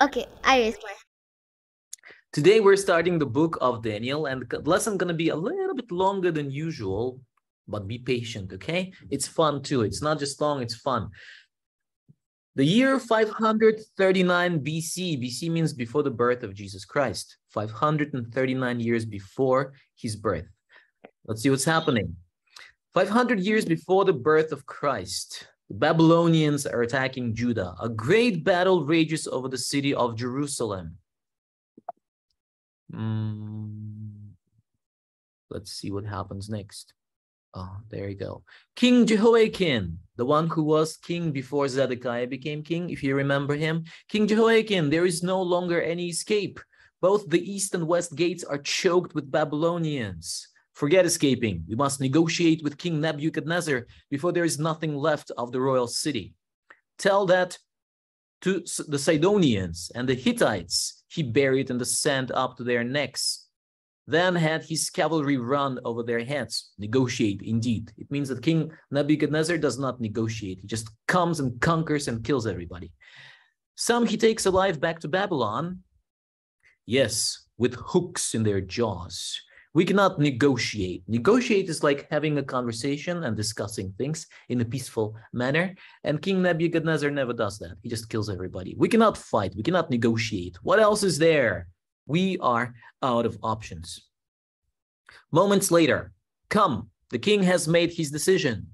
Okay, I raised my hand. Today we're starting the book of Daniel, and the lesson going to be a little bit longer than usual, but be patient, okay? It's fun too. It's not just long, it's fun. The year 539 BC. BC means before the birth of Jesus Christ. 539 years before his birth. Let's see what's happening. 500 years before the birth of Christ, the Babylonians are attacking Judah. A great battle rages over the city of Jerusalem. Let's see what happens next. Oh, there you go. King Jehoiakim, the one who was king before Zedekiah became king, if you remember him. King Jehoiakim, there is no longer any escape. Both the east and west gates are choked with Babylonians. Forget escaping. We must negotiate with King Nebuchadnezzar before there is nothing left of the royal city. Tell that to the Sidonians and the Hittites he buried in the sand up to their necks. Then had his cavalry run over their heads. Negotiate, indeed. It means that King Nebuchadnezzar does not negotiate. He just comes and conquers and kills everybody. Some he takes alive back to Babylon. Yes, with hooks in their jaws. We cannot negotiate. Negotiate is like having a conversation and discussing things in a peaceful manner. And King Nebuchadnezzar never does that. He just kills everybody. We cannot fight. We cannot negotiate. What else is there? We are out of options. Moments later, come, the king has made his decision.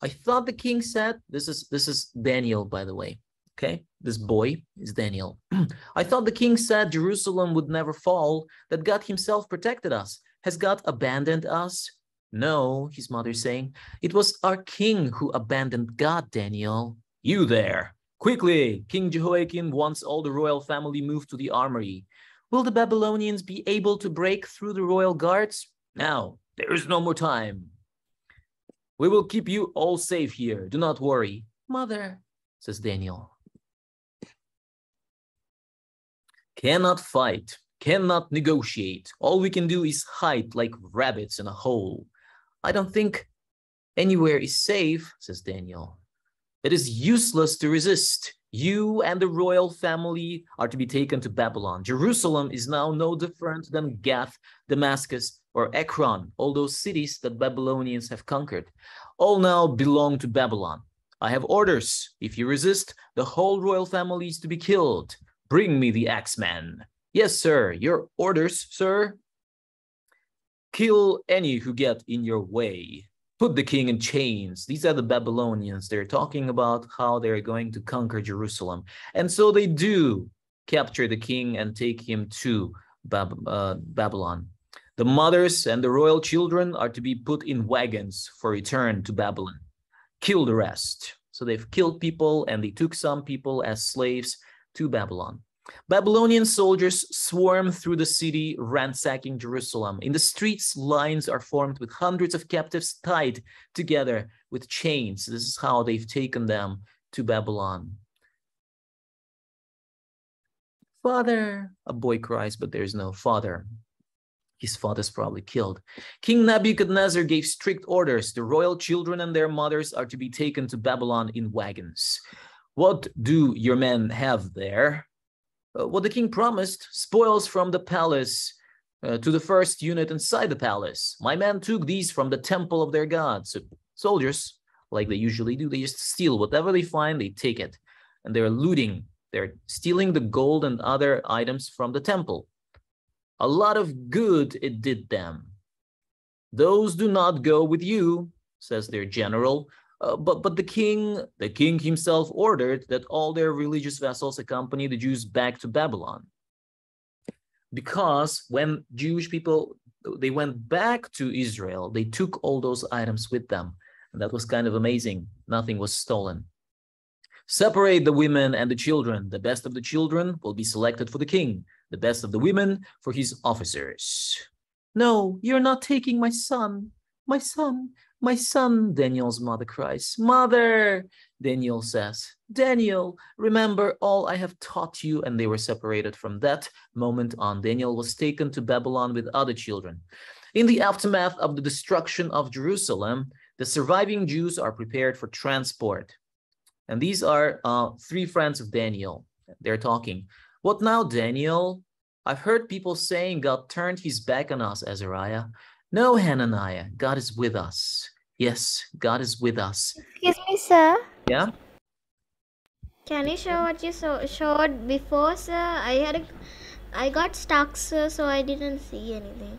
I thought the king said, this is Daniel, by the way. Okay, this boy is Daniel. I thought the king said Jerusalem would never fall, that God himself protected us. Has God abandoned us? No, his mother saying, it was our king who abandoned God, Daniel. You there, quickly, King Jehoiakim wants all the royal family moved to the armory. Will the Babylonians be able to break through the royal guards? Now, there is no more time. We will keep you all safe here. Do not worry. Mother, says Daniel. Cannot fight, cannot negotiate. All we can do is hide like rabbits in a hole. I don't think anywhere is safe, says Daniel. It is useless to resist. You and the royal family are to be taken to Babylon. Jerusalem is now no different than Gath, Damascus, or Ekron, all those cities that Babylonians have conquered. All now belong to Babylon. I have orders. If you resist, the whole royal family is to be killed. Bring me the axeman. Yes, sir. Your orders, sir. Kill any who get in your way. Put the king in chains. These are the Babylonians. They're talking about how they're going to conquer Jerusalem. And so they do capture the king and take him to Babylon. The mothers and the royal children are to be put in wagons for return to Babylon. Kill the rest. So they've killed people and they took some people as slaves to Babylon. Babylonian soldiers swarm through the city, ransacking Jerusalem. In the streets, lines are formed with hundreds of captives tied together with chains. This is how they've taken them to Babylon. Father, a boy cries, but there's no father. His father's probably killed. King Nebuchadnezzar gave strict orders. The royal children and their mothers are to be taken to Babylon in wagons. What do your men have there? What the king promised, spoils from the palace to the first unit inside the palace. My men took these from the temple of their gods. So soldiers, like they usually do, they just steal whatever they find, they take it. And they're looting. They're stealing the gold and other items from the temple. A lot of good it did them. Those do not go with you, says their general. But the king himself ordered that all their religious vessels accompany the Jews back to Babylon. Because when Jewish people, they went back to Israel, they took all those items with them. And that was kind of amazing. Nothing was stolen. Separate the women and the children. The best of the children will be selected for the king. The best of the women for his officers. No, you're not taking my son. My son. My son, Daniel's mother cries. Mother, Daniel says. Daniel, remember all I have taught you. And they were separated from that moment on. Daniel was taken to Babylon with other children. In the aftermath of the destruction of Jerusalem, the surviving Jews are prepared for transport. And these are three friends of Daniel. They're talking. What now, Daniel? I've heard people saying God turned his back on us, Azariah. No, Hananiah, God is with us. Yes, God is with us. Excuse me, sir. Yeah? Can you show what you showed before, sir? I got stuck, sir, so I didn't see anything.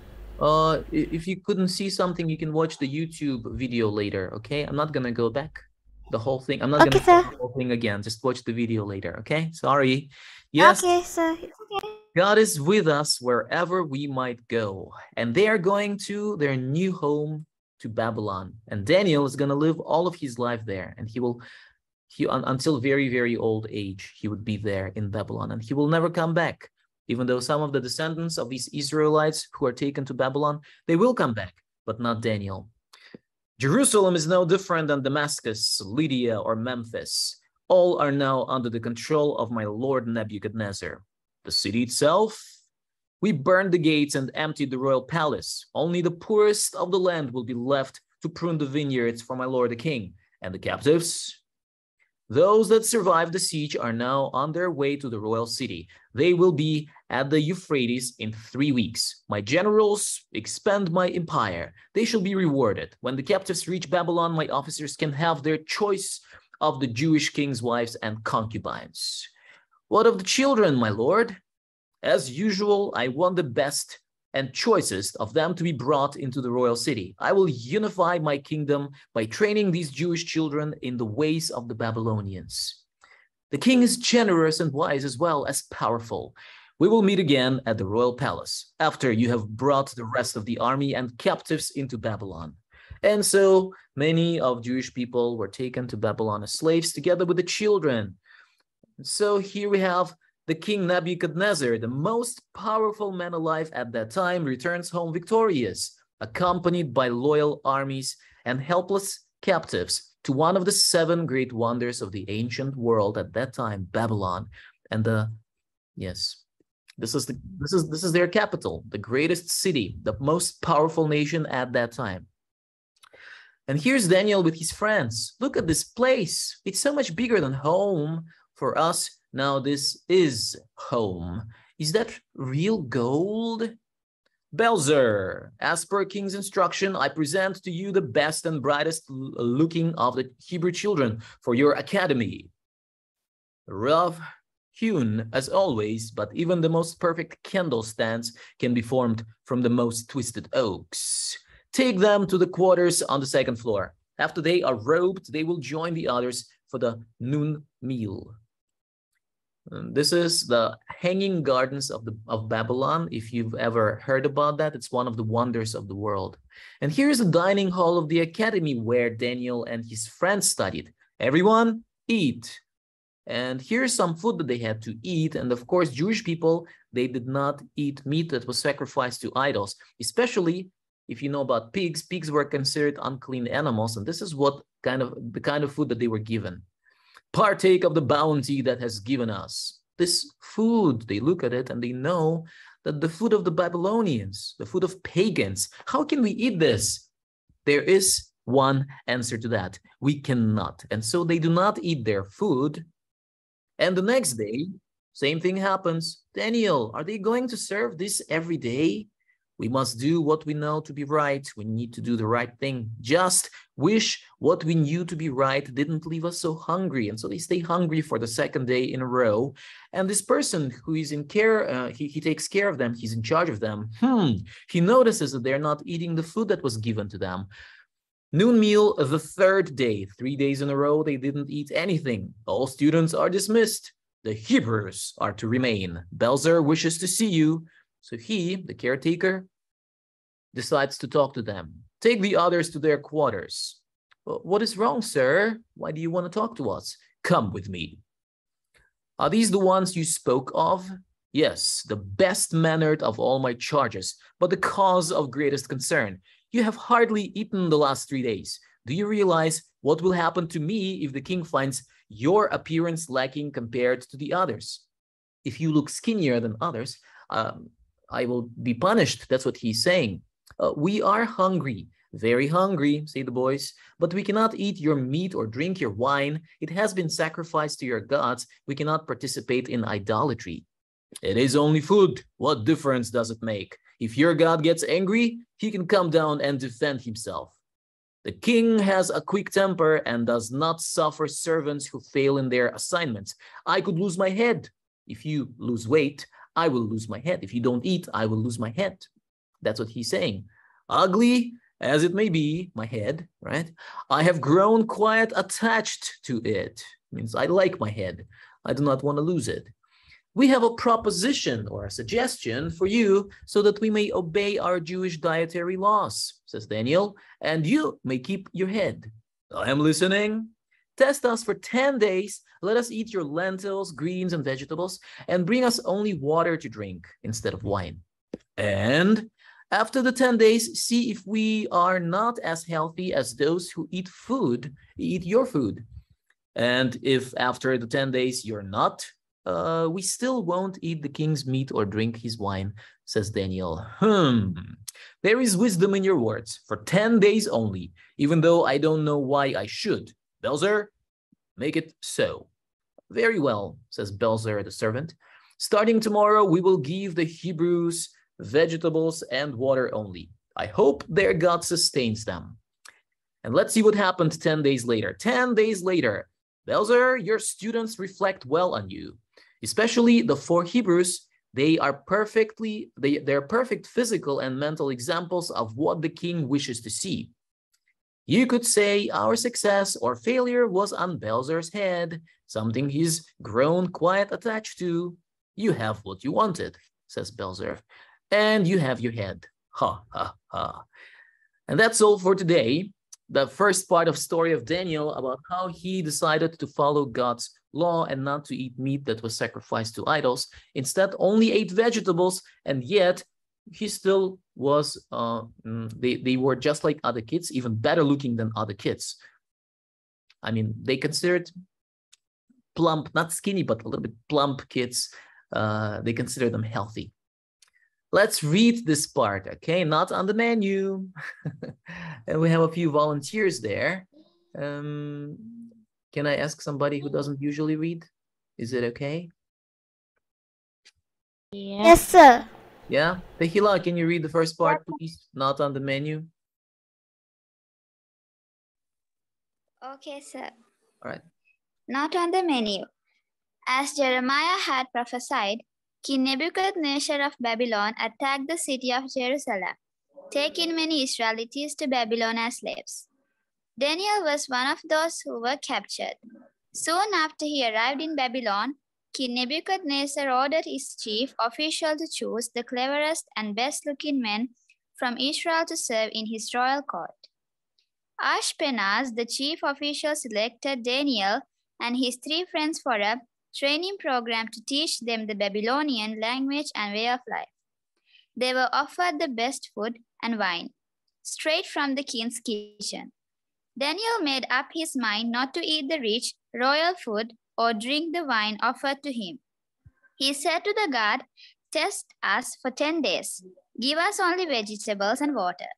If you couldn't see something, you can watch the YouTube video later, okay? I'm not gonna go back the whole thing. I'm not Okay, gonna do sir. the whole thing again. Just watch the video later, okay? Sorry. Yes, Okay, sir. It's okay. God is with us wherever we might go. And they are going to their new home to Babylon. And Daniel is gonna live all of his life there. And until very, very old age, he would be there in Babylon. And he will never come back. Even though some of the descendants of these Israelites who are taken to Babylon, they will come back, but not Daniel. Jerusalem is no different than Damascus, Lydia, or Memphis. All are now under the control of my lord Nebuchadnezzar. The city itself, we burned the gates and emptied the royal palace. Only the poorest of the land will be left to prune the vineyards for my lord the king. And the captives? Those that survived the siege are now on their way to the royal city. They will be at the Euphrates in 3 weeks. My generals expand my empire. They shall be rewarded. When the captives reach Babylon, my officers can have their choice of the Jewish king's wives and concubines. What of the children, my lord? As usual, I want the best and choicest of them to be brought into the royal city. I will unify my kingdom by training these Jewish children in the ways of the Babylonians. The king is generous and wise as well as powerful. We will meet again at the royal palace after you have brought the rest of the army and captives into Babylon. And so many of Jewish people were taken to Babylon as slaves together with the children. So here we have the king Nebuchadnezzar, the most powerful man alive at that time, returns home victorious, accompanied by loyal armies and helpless captives to one of the 7 great wonders of the ancient world at that time, Babylon. And this is their capital, the greatest city, the most powerful nation at that time. And here's Daniel with his friends. Look at this place. It's so much bigger than home for us. Now this is home. Is that real gold? Belzer, as per king's instruction, I present to you the best and brightest looking of the Hebrew children for your academy. Rough hewn as always, but even the most perfect candle stands can be formed from the most twisted oaks. Take them to the quarters on the 2nd floor. After they are robed, they will join the others for the noon meal. This is the Hanging Gardens of Babylon. If you've ever heard about that, it's one of the wonders of the world. And here's the dining hall of the academy where Daniel and his friends studied. Everyone, eat. And here's some food that they had to eat. And of course, Jewish people, they did not eat meat that was sacrificed to idols, especially if you know about pigs. Pigs were considered unclean animals. And this is the kind of food that they were given. Partake of the bounty that has given us. This food, they look at it and they know that the food of the Babylonians, the food of pagans, how can we eat this? There is one answer to that. We cannot. And so they do not eat their food. And the next day, same thing happens. Daniel, are they going to serve this every day? We must do what we know to be right. We need to do the right thing. Just wish what we knew to be right didn't leave us so hungry. And so they stay hungry for the 2nd day in a row. And this person who is in care, he takes care of them. He's in charge of them. He notices that they're not eating the food that was given to them. Noon meal the 3rd day. 3 days in a row, they didn't eat anything. All students are dismissed. The Hebrews are to remain. Belzer wishes to see you. So he, the caretaker, decides to talk to them. Take the others to their quarters. What is wrong, sir? Why do you want to talk to us? Come with me. Are these the ones you spoke of? Yes, the best mannered of all my charges, but the cause of greatest concern. You have hardly eaten the last 3 days. Do you realize what will happen to me if the king finds your appearance lacking compared to the others? If you look skinnier than others, I will be punished. That's what he's saying. We are hungry. Very hungry, say the boys, but we cannot eat your meat or drink your wine. It has been sacrificed to your gods. We cannot participate in idolatry. It is only food. What difference does it make? If your God gets angry, he can come down and defend himself. The king has a quick temper and does not suffer servants who fail in their assignments. I could lose my head. If you lose weight, I will lose my head. If you don't eat, I will lose my head. That's what he's saying. Ugly as it may be, my head, right? I have grown quite attached to it. Means I like my head. I do not want to lose it. We have a proposition or a suggestion for you so that we may obey our Jewish dietary laws, says Daniel, and you may keep your head. I am listening. Test us for 10 days. Let us eat your lentils, greens, and vegetables, and bring us only water to drink instead of wine. And after the 10 days, see if we are not as healthy as those who eat your food. And if after the 10 days you're not, we still won't eat the king's meat or drink his wine, says Daniel. There is wisdom in your words. For 10 days only, even though I don't know why I should. Belzer, make it so. Very well, says Belzer the servant. Starting tomorrow, we will give the Hebrews vegetables and water only. I hope their God sustains them. And let's see what happened 10 days later. 10 days later, Belzer, your students reflect well on you. Especially the 4 Hebrews, they're perfect physical and mental examples of what the king wishes to see. You could say our success or failure was on Belzer's head, something he's grown quite attached to. You have what you wanted, says Belzer, and you have your head. Ha, ha, ha. And that's all for today. The first part of story of Daniel about how he decided to follow God's law and not to eat meat that was sacrificed to idols. Instead, only ate vegetables, and yet he still was, they were just like other kids, even better looking than other kids. I mean, they considered plump, not skinny, but a little bit plump kids. They consider them healthy. Let's read this part, okay? Not on the menu. And we have a few volunteers there. Can I ask somebody who doesn't usually read? Is it okay? Yes, sir. Yeah? Tehila, can you read the first part, please? Not on the menu. Okay, sir. All right. Not on the menu. As Jeremiah had prophesied, King Nebuchadnezzar of Babylon attacked the city of Jerusalem, taking many Israelites to Babylon as slaves. Daniel was one of those who were captured. Soon after he arrived in Babylon, King Nebuchadnezzar ordered his chief official to choose the cleverest and best-looking men from Israel to serve in his royal court. Ashpenaz, the chief official, selected Daniel and his 3 friends for a training program to teach them the Babylonian language and way of life. They were offered the best food and wine, straight from the king's kitchen. Daniel made up his mind not to eat the rich, royal food or drink the wine offered to him. He said to the guard, "Test us for 10 days. Give us only vegetables and water.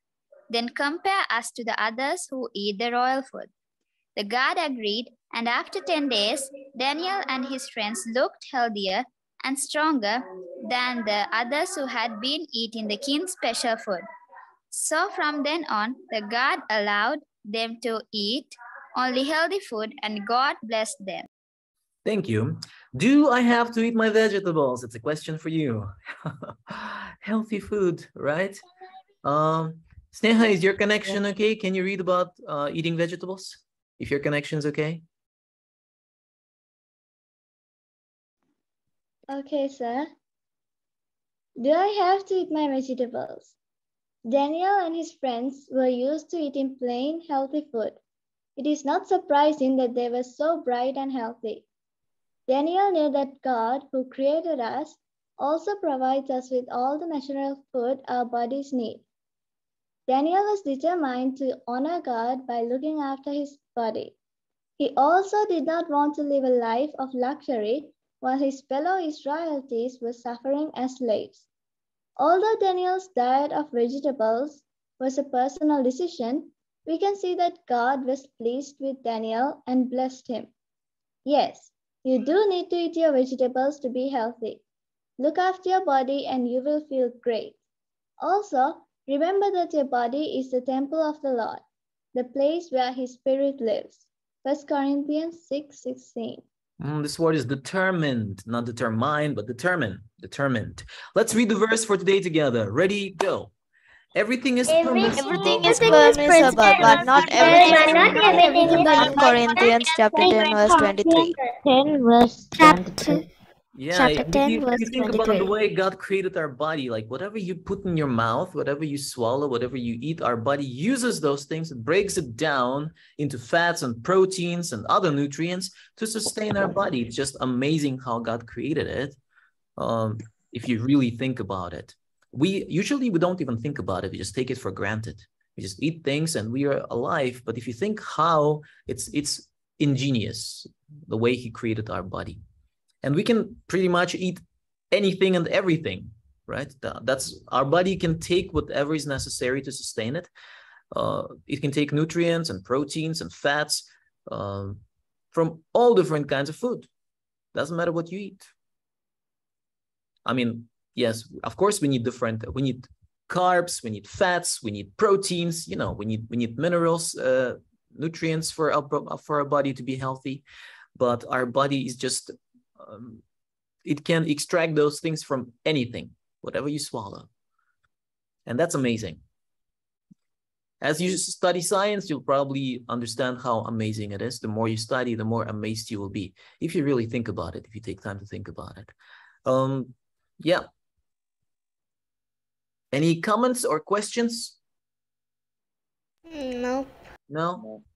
Then compare us to the others who eat the royal food." The guard agreed, and after 10 days, Daniel and his friends looked healthier and stronger than the others who had been eating the king's special food. So from then on, the guard allowed them to eat only healthy food, and God blessed them. Thank you. Do I have to eat my vegetables? It's a question for you. Healthy food, right? Sneha, is your connection okay? Can you read about eating vegetables? If your connection's okay? Okay, sir. Do I have to eat my vegetables? Daniel and his friends were used to eating plain, healthy food. It is not surprising that they were so bright and healthy. Daniel knew that God, who created us, also provides us with all the natural food our bodies need. Daniel was determined to honor God by looking after his body. He also did not want to live a life of luxury while his fellow Israelites were suffering as slaves. Although Daniel's diet of vegetables was a personal decision, we can see that God was pleased with Daniel and blessed him. Yes, you do need to eat your vegetables to be healthy. Look after your body and you will feel great. Also, remember that your body is the temple of the Lord, the place where His Spirit lives. 1 Corinthians 6:16. This word is determined, not determined, but determined. Determined. Let's read the verse for today together. Ready, go. Everything is permissible. Everything is permissible, but not everything is good. 1 Corinthians chapter 10 verse 23. 10 verse 23. Yeah, Chapter if 10, you verse think about the 23. way God created our body, like whatever you put in your mouth, whatever you swallow, whatever you eat, our body uses those things and breaks it down into fats and proteins and other nutrients to sustain our body. It's just amazing how God created it. If you really think about it, we don't even think about it. We just take it for granted. We just eat things and we are alive. But if you think how it's ingenious, the way He created our body. And we can pretty much eat anything and everything, right? That's our body can take whatever is necessary to sustain it. It can take nutrients and proteins and fats from all different kinds of food. Doesn't matter what you eat. I mean, yes, of course we need carbs, we need fats, we need proteins, we need minerals, nutrients for our body to be healthy. But our body is just it can extract those things from anything, whatever you swallow. And that's amazing. As you study science, you'll probably understand how amazing it is. The more you study, the more amazed you will be, if you really think about it, if you take time to think about it. Yeah. Any comments or questions? No. No?